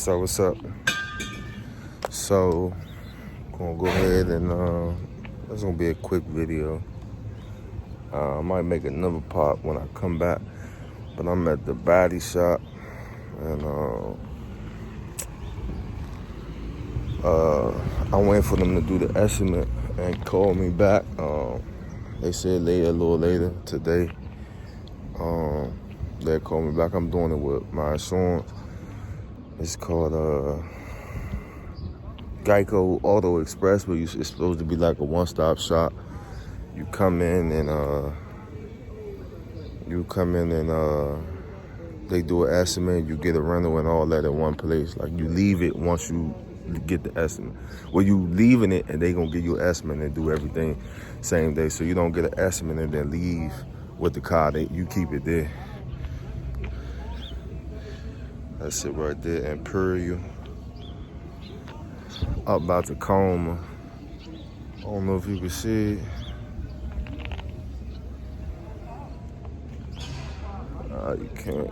What's up? So, gonna go ahead and it's gonna be a quick video. I might make another part when I come back, but I'm at the body shop and I'm waiting for them to do the estimate and call me back. They said a little later today. They'll call me back. I'm doing it with my insurance. It's called Geico Auto Express, but it's supposed to be like a one-stop shop. You come in and they do an estimate. You get a rental and all that at one place. Like you leave it once you get the estimate. Well, you leaving it and they gonna give you an estimate and do everything same day. So you don't get an estimate and then leave with the car. You keep it there. That's it right there, Imperial. Up by Tacoma. I don't know if you can see it. You can't.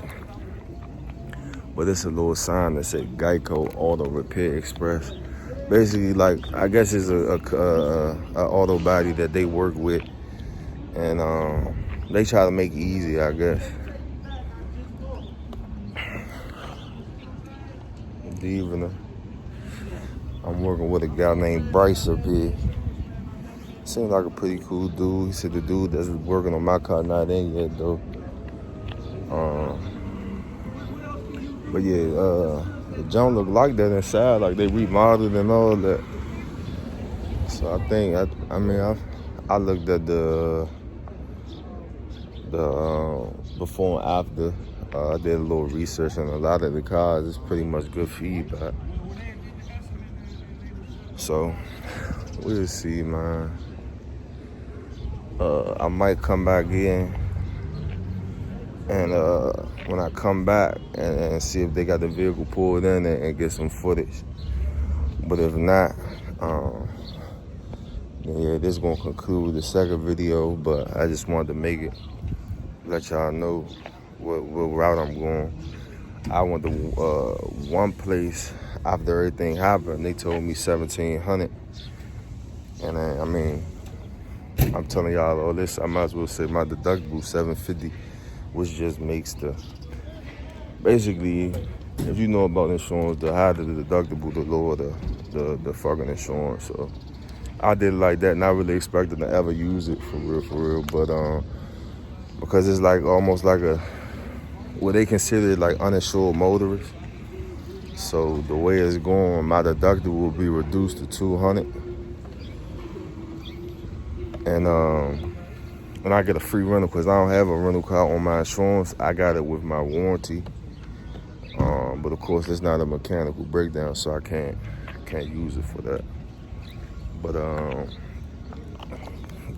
But it's a little sign that says Geico Auto Repair Express. Basically, like, I guess it's a auto body that they work with. And they try to make it easy, I guess. Good evening. I'm working with a guy named Bryce up here. Seems like a pretty cool dude. He said the dude that's working on my car not in yet though. But yeah, the junk look like that inside, like they remodeled and all that. So I think I looked at the before and after. I did a little research on a lot of the cars. It's pretty much good feedback. So we'll see, man. I might come back in and when I come back and see if they got the vehicle pulled in and get some footage. But if not, yeah, this is gonna conclude the second video. But I just wanted to make it, let y'all know what route I'm going. I went to one place after everything happened. They told me $1,700, and I'm telling y'all all this. I might as well say my deductible $750, which just makes basically, if you know about insurance, the higher the deductible, the lower the fucking insurance. So I did it like that, not really expecting to ever use it for real. But because it's like almost like what they consider it like uninsured motorist. So the way it's going, my deductible will be reduced to $200, and I get a free rental because I don't have a rental car on my insurance. I got it with my warranty, but of course it's not a mechanical breakdown, so I can't use it for that. But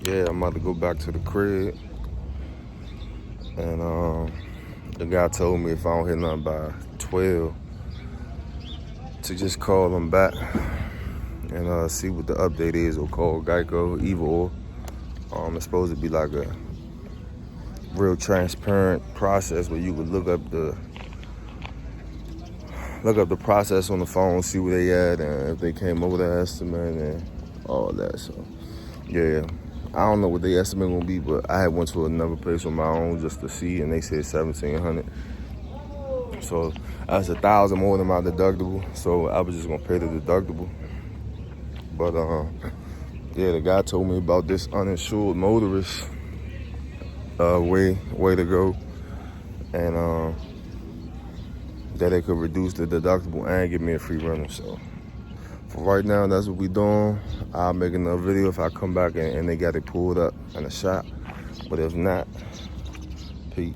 yeah, I'm about to go back to the crib, and the guy told me if I don't hit nothing by 12, to just call them back and see what the update is, or call Geico, either or. It's supposed to be like a real transparent process where you could look up the process on the phone, see where they at, and if they came over the estimate and all that. So yeah, I don't know what the estimate gonna be, but I had went to another place on my own just to see, and they said $1,700. So that's $1,000 more than my deductible. So I was just gonna pay the deductible. But yeah, the guy told me about this uninsured motorist way to go, and that they could reduce the deductible and give me a free rental. So for right now, that's what we doing. I'll make another video if I come back and they got it pulled up in the shop. But if not, peace.